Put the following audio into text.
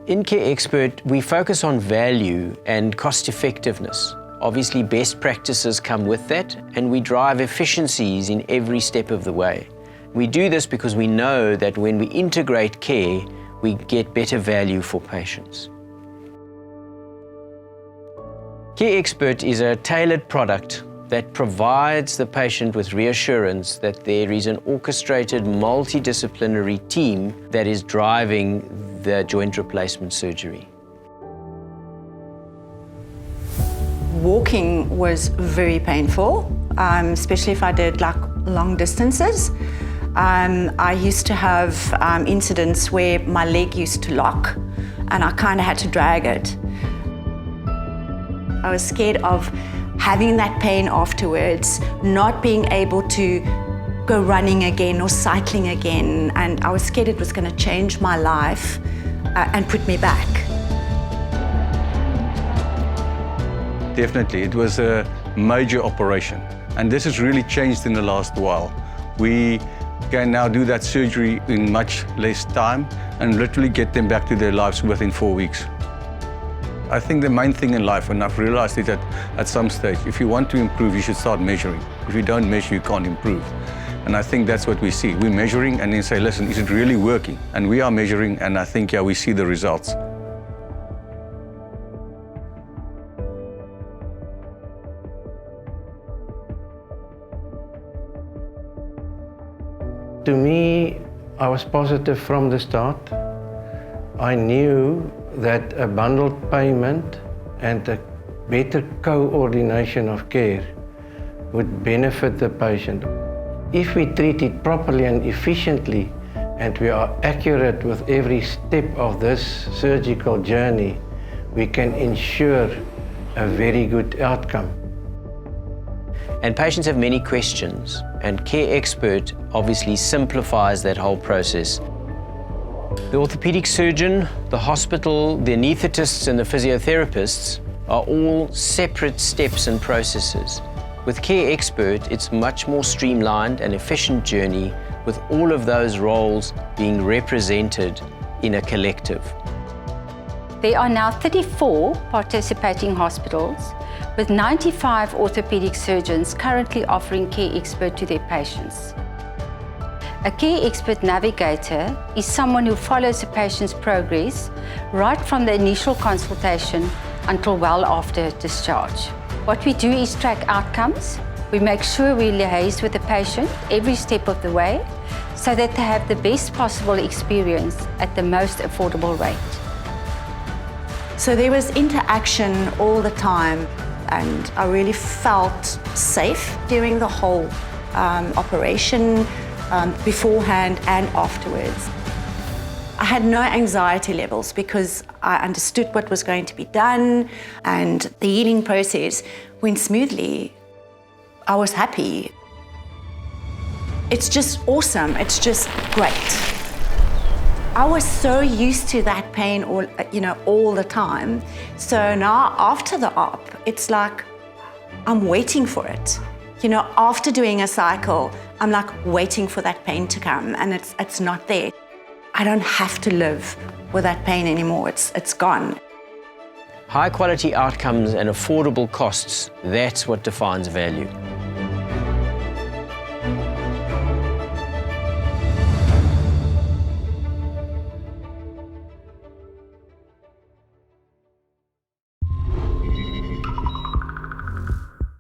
In Care Expert, we focus on value and cost effectiveness. Obviously, best practices come with that, and we drive efficiencies in every step of the way. We do this because we know that when we integrate care, we get better value for patients. Care Expert is a tailored product that provides the patient with reassurance that there is an orchestrated multidisciplinary team that is driving the joint replacement surgery. Walking was very painful, especially if I did like long distances. I used to have incidents where my leg used to lock and I kind of had to drag it. I was scared of having that pain afterwards, not being able to go running again or cycling again, and I was scared it was going to change my life and put me back. Definitely, it was a major operation, and this has really changed in the last while. We can now do that surgery in much less time and literally get them back to their lives within 4 weeks. I think the main thing in life, and I've realized it that at some stage, if you want to improve, you should start measuring. If you don't measure, you can't improve. And I think that's what we see. We're measuring and then say, listen, is it really working? And we are measuring, and I think, yeah, we see the results. To me, I was positive from the start. I knew that a bundled payment and a better coordination of care would benefit the patient. If we treat it properly and efficiently, and we are accurate with every step of this surgical journey, we can ensure a very good outcome. And patients have many questions, and Care Expert obviously simplifies that whole process. The orthopedic surgeon, the hospital, the anaesthetists and the physiotherapists are all separate steps and processes. With Care Expert, it's much more streamlined and efficient journey with all of those roles being represented in a collective. There are now 34 participating hospitals with 95 orthopedic surgeons currently offering Care Expert to their patients. A Care Expert navigator is someone who follows a patient's progress right from the initial consultation until well after discharge. What we do is track outcomes. We make sure we liaise with the patient every step of the way so that they have the best possible experience at the most affordable rate. So there was interaction all the time, and I really felt safe during the whole operation, beforehand and afterwards. I had no anxiety levels because I understood what was going to be done, and the healing process went smoothly. I was happy. It's just awesome. It's just great. I was so used to that pain all the time. So now after the op, it's like I'm waiting for it. After doing a cycle, I'm like waiting for that pain to come, and it's not there. I don't have to live with that pain anymore. It's gone. High quality outcomes and affordable costs, that's what defines value.